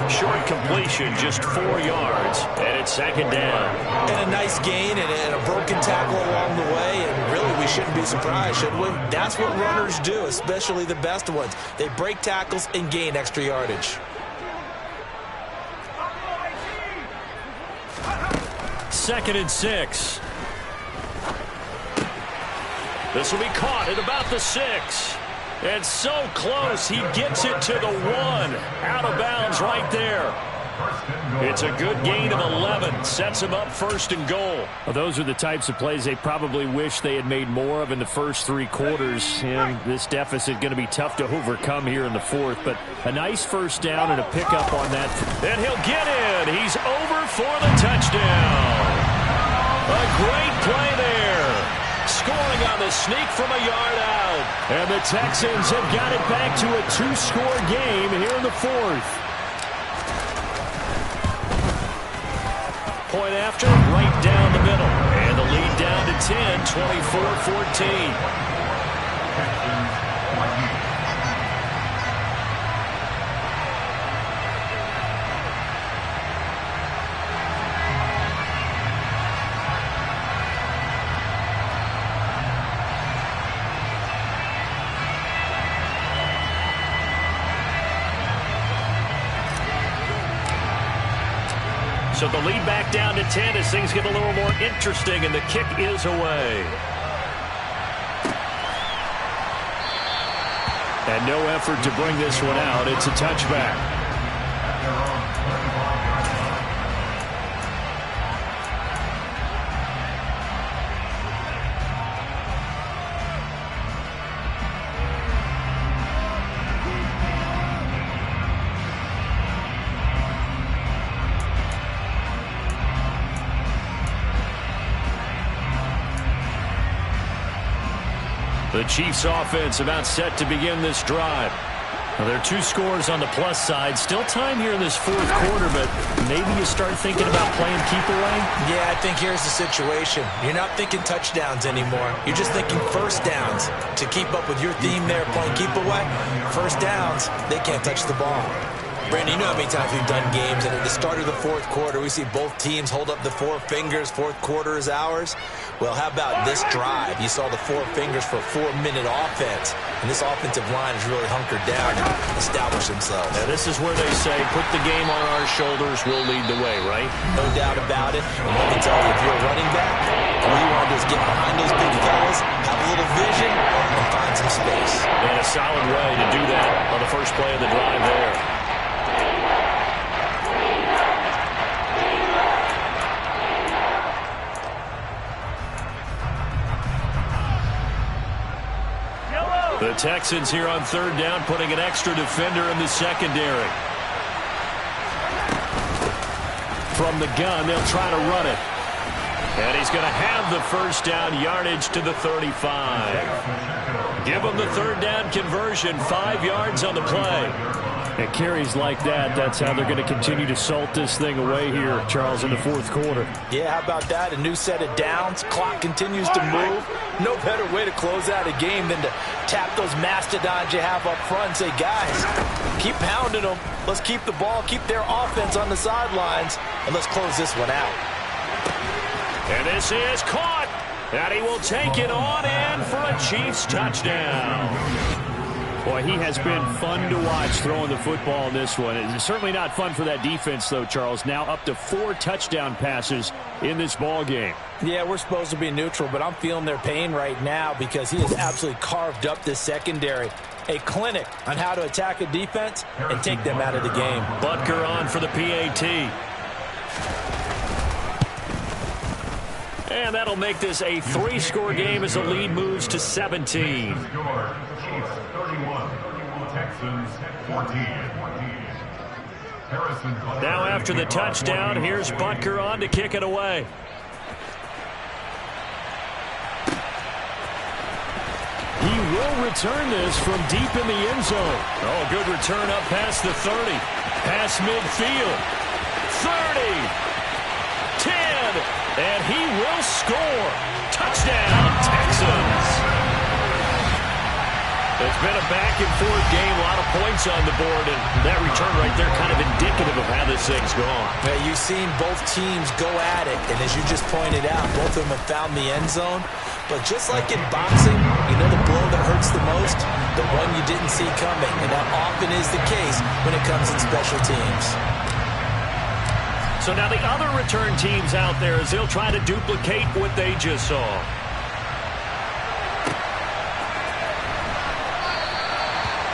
Short completion, just 4 yards, and it's second down.
And a nice gain and a broken tackle along the way, and really we shouldn't be surprised, should we? That's what runners do, especially the best ones. They break tackles and gain extra yardage.
Second and 6. This will be caught at about the 6. And so close, he gets it to the 1. Out of bounds right there. It's a good gain of 11. Sets him up 1st and goal.
Well, those are the types of plays they probably wish they had made more of in the first 3 quarters. And this deficit going to be tough to overcome here in the 4th. But a nice first down and a pickup on that.
And he'll get in. He's over for the touchdown. A great play there. Scoring on the sneak from a yard out.
And the Texans have got it back to a 2-score game here in the 4th.
Point after, right down the middle. And the lead down to 10, 24-14. So the lead back down to 10 as things get a little more interesting, and the kick is away.
And no effort to bring this one out. It's a touchback.
The Chiefs offense about set to begin this drive.
Well, there are 2 scores on the plus side. Still time here in this 4th quarter, but maybe you start thinking about playing keep away?
Yeah, I think here's the situation. You're not thinking touchdowns anymore. You're just thinking first downs. To keep up with your theme there, playing keep away, first downs, they can't touch the ball. Brandon, you know how many times we've done games, and at the start of the 4th quarter, we see both teams hold up the 4 fingers, 4th quarter is ours. Well, how about this drive? You saw the 4 fingers for a 4-minute offense, and this offensive line has really hunkered down and established themselves.
Now, this is where they say, put the game on our shoulders, we'll lead the way, right?
No doubt about it. And let me tell you, if you're a running back, all you want to do is get behind those big fellas, have a little vision, and find some space.
And a solid way to do that on the first play of the drive there. The Texans here on 3rd down, putting an extra defender in the secondary. From the gun, they'll try to run it. And he's going to have the first down, yardage to the 35. Give him the 3rd down conversion, 5 yards on the play.
And carries like that, that's how they're going to continue to salt this thing away here, Charles, in the 4th quarter.
Yeah, how about that? A new set of downs. Clock continues to move. No better way to close out a game than to tap those mastodons you have up front and say, guys, keep pounding them. Let's keep the ball, keep their offense on the sidelines, and let's close this one out.
And this is caught. And he will take it on in for a Chiefs touchdown.
Boy, he has been fun to watch throwing the football in this one. It's certainly not fun for that defense, though, Charles. Now up to 4 touchdown passes in this ball game.
Yeah, we're supposed to be neutral, but I'm feeling their pain right now because he has absolutely carved up this secondary. A clinic on how to attack a defense and take them out of the game.
Butker on for the PAT. And that'll make this a 3-score game as the lead moves to 17. Now after the touchdown, here's Butker on to kick it away.
He will return this from deep in the end zone.
Oh, good return up past the 30. Past midfield. 30. 10. And he will score. Touchdown, Texans. It's been a back-and-forth game, a lot of points on the board, and that return right there kind of indicative of how this thing's gone.
Yeah, you've seen both teams go at it, and as you just pointed out, both of them have found the end zone. But just like in boxing, you know the blow that hurts the most? The one you didn't see coming, and that often is the case when it comes in special teams.
So now the other return teams out there as they'll try to duplicate what they just saw.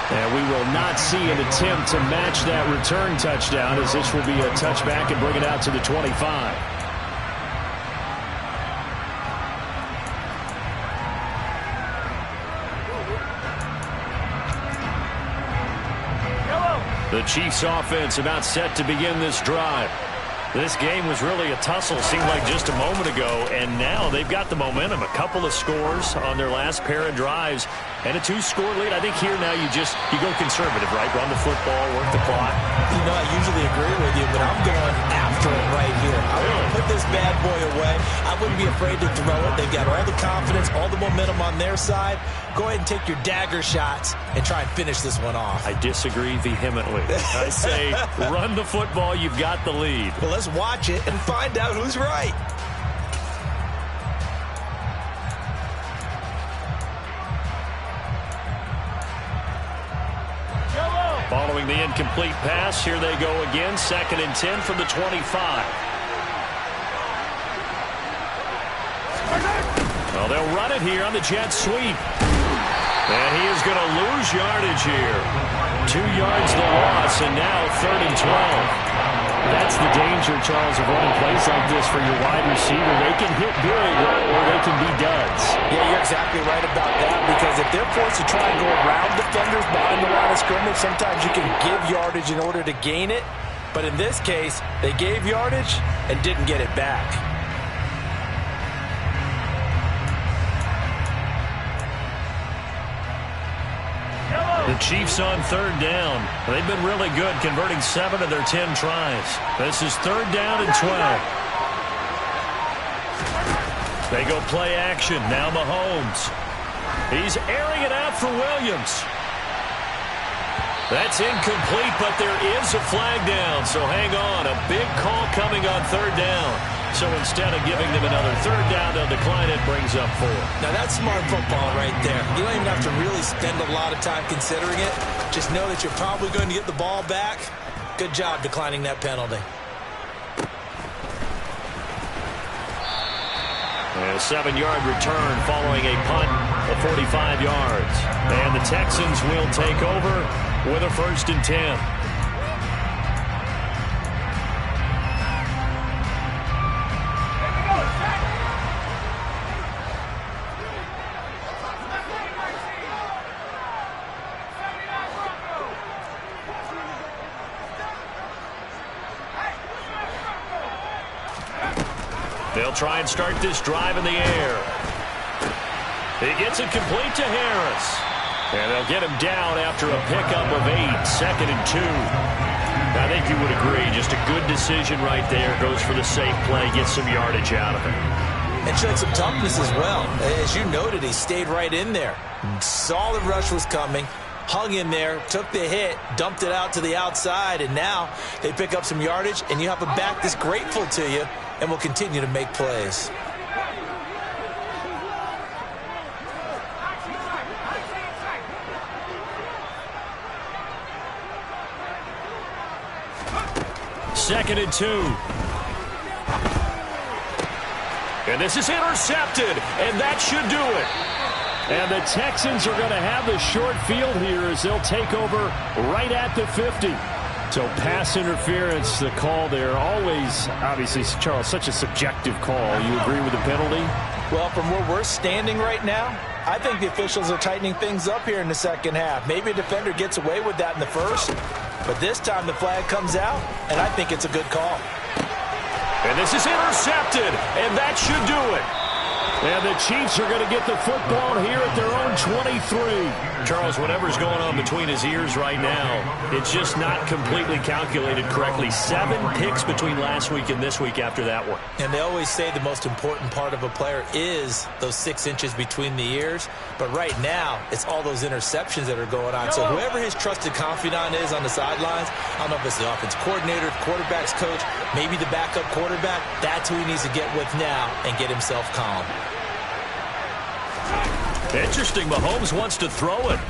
And we will not see an attempt to match that return touchdown, as this will be a touchback and bring it out to the 25. The Chiefs offense about set to begin this drive. This game was really a tussle, seemed like just a moment ago, and now they've got the momentum. A couple of scores on their last pair of drives and a 2-score lead. I think here now you go conservative, right? Run the football, work the clock.
You know, I usually agree with you, but I'm going after it right here. I want to put this bad boy away. I wouldn't be afraid to throw it. They've got all the confidence, all the momentum on their side. Go ahead and take your dagger shots and try and finish this one off.
I disagree vehemently. I say run the football. You've got the lead.
Well, let's watch it and find out who's right.
Following the incomplete pass, here they go again. 2nd and 10 from the 25. Well, they'll run it here on the jet sweep. And he is going to lose yardage here. 2 yards the loss, and now 3rd and 12. That's the danger, Charles, of running plays like this for your wide receiver. They can hit big or they can be duds.
Yeah, you're exactly right about that, because if they're forced to try and go around defenders behind the line of scrimmage, sometimes you can give yardage in order to gain it. But in this case, they gave yardage and didn't get it back.
The Chiefs on 3rd down. They've been really good, converting 7 of their 10 tries. This is 3rd down and 12. They go play action. Now Mahomes. He's airing it out for Williams. That's incomplete, but there is a flag down, so hang on. A big call coming on 3rd down. So instead of giving them another 3rd down, they'll decline it, brings up 4.
Now that's smart football right there. You don't even have to really spend a lot of time considering it. Just know that you're probably going to get the ball back. Good job declining that penalty.
And a 7-yard return following a punt of 45 yards. And the Texans will take over with a 1st and 10. They'll try and start this drive in the air. He gets it complete to Harris. And they'll get him down after a pickup of 8. 2nd and 2. I think you would agree. Just a good decision right there. Goes for the safe play. Gets some yardage out of it.
And showed some toughness as well. As you noted, he stayed right in there. Saw the rush was coming. Hung in there, took the hit, dumped it out to the outside, and now they pick up some yardage, and you have a back that's grateful to you and will continue to make plays.
Second and 2. And this is intercepted, and that should do it. And the Texans are going to have the short field here as they'll take over right at the 50. So pass interference, the call there. Always, obviously, Charles, such a subjective call. You agree with the penalty?
Well, from where we're standing right now, I think the officials are tightening things up here in the second half. Maybe a defender gets away with that in the first, but this time the flag comes out, and I think it's a good call.
And this is intercepted, and that should do it. And the Chiefs are going to get the football here at their own 23. Charles, whatever's going on between his ears right now, it's just not completely calculated correctly. 7 picks between last week and this week after that one.
And they always say the most important part of a player is those 6 inches between the ears. But right now, it's all those interceptions that are going on. So whoever his trusted confidant is on the sidelines, I don't know if it's the offense coordinator, quarterback's coach, maybe the backup quarterback, that's who he needs to get with now and get himself calm.
Interesting. Mahomes wants to throw it.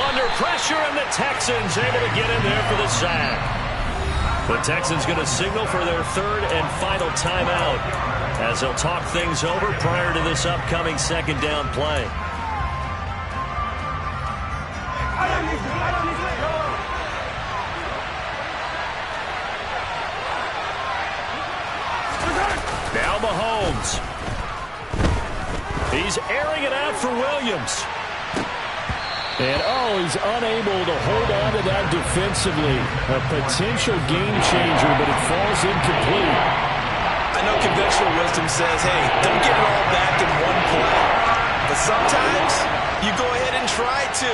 Under pressure, and the Texans able to get in there for the sack. The Texans going to signal for their 3rd and final timeout as they'll talk things over prior to this upcoming 2nd down play.
Now Mahomes. He's airing it out for Williams.
And, he's unable to hold on to that defensively. A potential game changer, but it falls incomplete.
I know conventional wisdom says, hey, don't get it all back in one play. But sometimes you go ahead and try to.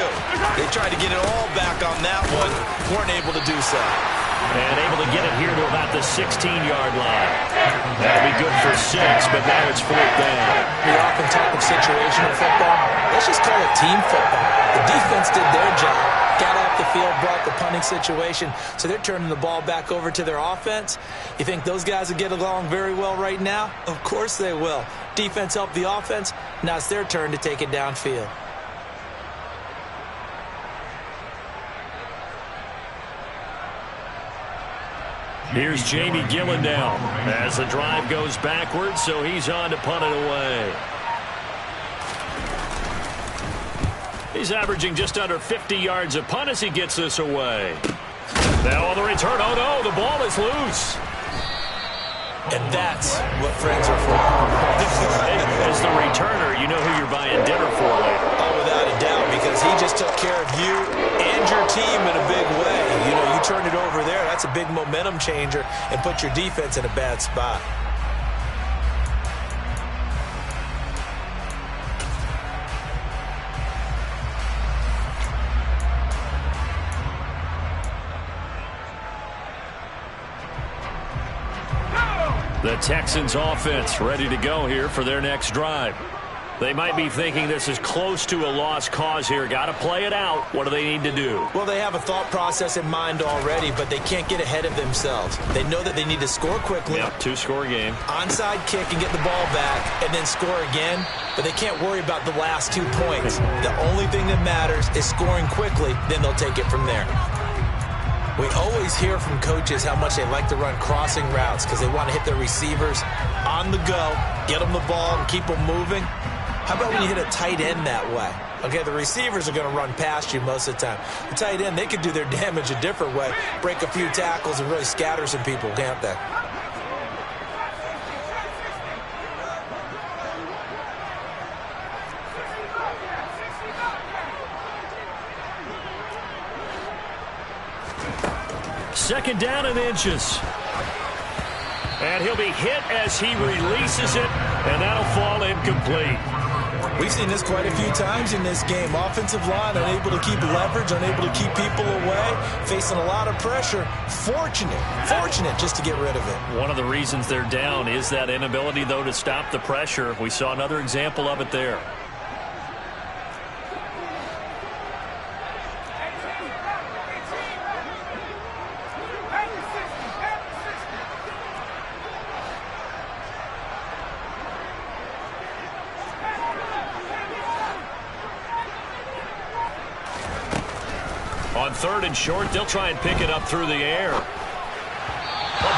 They tried to get it all back on that one. Weren't able to do so.
And able to get it here to about the 16-yard line. That'll be good for 6, but now it's 4th down.
We often talk of situational football. Let's just call it team football. The defense did their job, got off the field, brought the punting situation, so they're turning the ball back over to their offense. You think those guys will get along very well right now? Of course they will. Defense helped the offense. Now it's their turn to take it downfield.
Here's Jamie Gillen now as the drive goes backwards, so he's on to punt it away. He's averaging just under 50 yards a punt as he gets this away. Now on the return, oh no, the ball is loose.
And that's what friends are for.
As the returner, you know who you're buying dinner for later.
Oh, without a doubt, because he just took care of you and your team in a big way. You know, you turned it over there. That's a big momentum changer and put your defense in a bad spot.
The Texans offense ready to go here for their next drive. They might be thinking this is close to a lost cause here. Got to play it out. What do they need to do?
Well, they have a thought process in mind already, but they can't get ahead of themselves. They know that they need to score quickly.
Yep, 2-score game.
Onside kick and get the ball back and then score again, but they can't worry about the last 2 points. The only thing that matters is scoring quickly, then they'll take it from there. We always hear from coaches how much they like to run crossing routes because they want to hit their receivers on the go, get them the ball, and keep them moving. How about when you hit a tight end that way? Okay, the receivers are going to run past you most of the time. The tight end, they could do their damage a different way, break a few tackles and really scatter some people, can't they?
Second down and inches. And he'll be hit as he releases it, and that'll fall incomplete.
We've seen this quite a few times in this game. Offensive line unable to keep leverage, unable to keep people away, facing a lot of pressure. Fortunate just to get rid of it.
One of the reasons they're down is that inability, though, to stop the pressure. We saw another example of it there. On 3rd and short, they'll try and pick it up through the air. A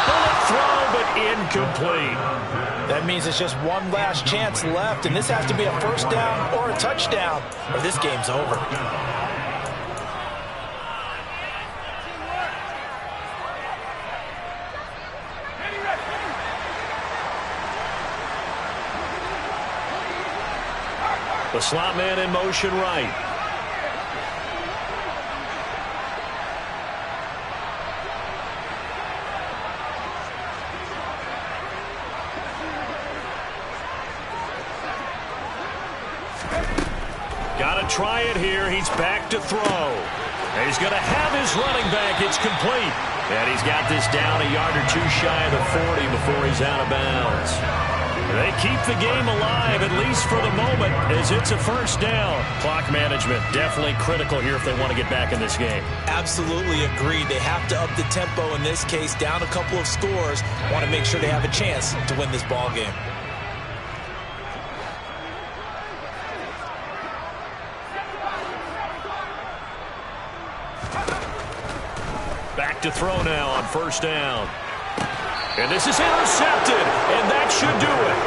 bullet throw, but incomplete.
That means it's just one last chance left, and this has to be a first down or a touchdown, or this game's over.
The slot man in motion right. Got to try it here. He's back to throw. And he's going to have his running back. It's complete. And he's got this down a yard or two shy of the 40 before he's out of bounds. They keep the game alive, at least for the moment, as it's a first down. Clock management definitely critical here if they want to get back in this game.
Absolutely agreed. They have to up the tempo in this case, down a couple of scores. Want to make sure they have a chance to win this ball game.
Back to throw now on first down. And this is intercepted, and that should do it.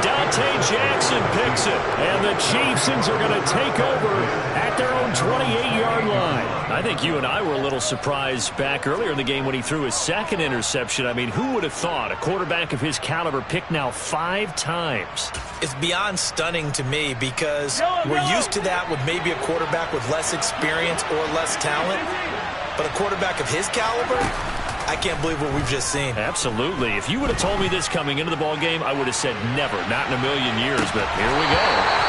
Dante Jackson picks it. And the Chiefs are going to take over at their own 28-yard line. I think you and I were a little surprised back earlier in the game when he threw his second interception. I mean, who would have thought a quarterback of his caliber picked now 5 times?
It's beyond stunning to me because we're used to that with maybe a quarterback with less experience or less talent. But a quarterback of his caliber, I can't believe what we've just seen.
Absolutely. If you would have told me this coming into the ball game, I would have said never, not in a million years. But here we go.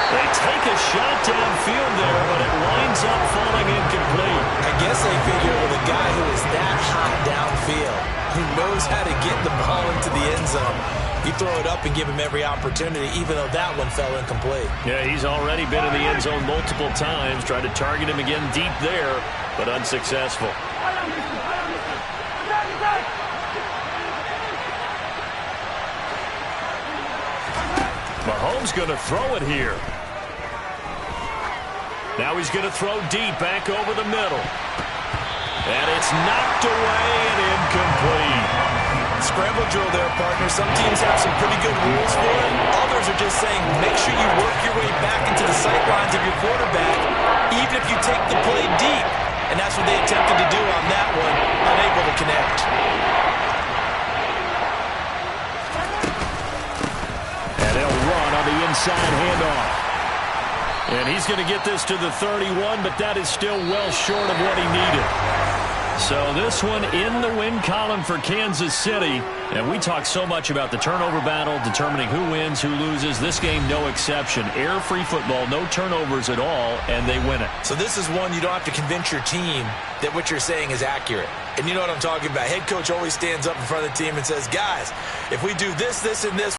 They take a shot downfield there, but it winds up falling incomplete.
I guess they figure with a guy who is that hot downfield, who knows how to get the ball into the end zone, you throw it up and give him every opportunity, even though that one fell incomplete.
Yeah, he's already been in the end zone multiple times, tried to target him again deep there, but unsuccessful. Mahomes going to throw it here. Now he's going to throw deep back over the middle. And it's knocked away and incomplete.
Scramble drill there, partner. Some teams have some pretty good rules for it. Others are just saying make sure you work your way back into the sight lines of your quarterback, even if you take the play deep. And that's what they attempted to do on that one, unable to connect.
And they'll run on the inside handoff. And he's going to get this to the 31, but that is still well short of what he needed. So this one in the win column for Kansas City. And we talk so much about the turnover battle, determining who wins, who loses. This game, no exception. Air-free football, no turnovers at all, and they win it.
So this is one you don't have to convince your team that what you're saying is accurate. And you know what I'm talking about. Head coach always stands up in front of the team and says, guys, if we do this, this, and this,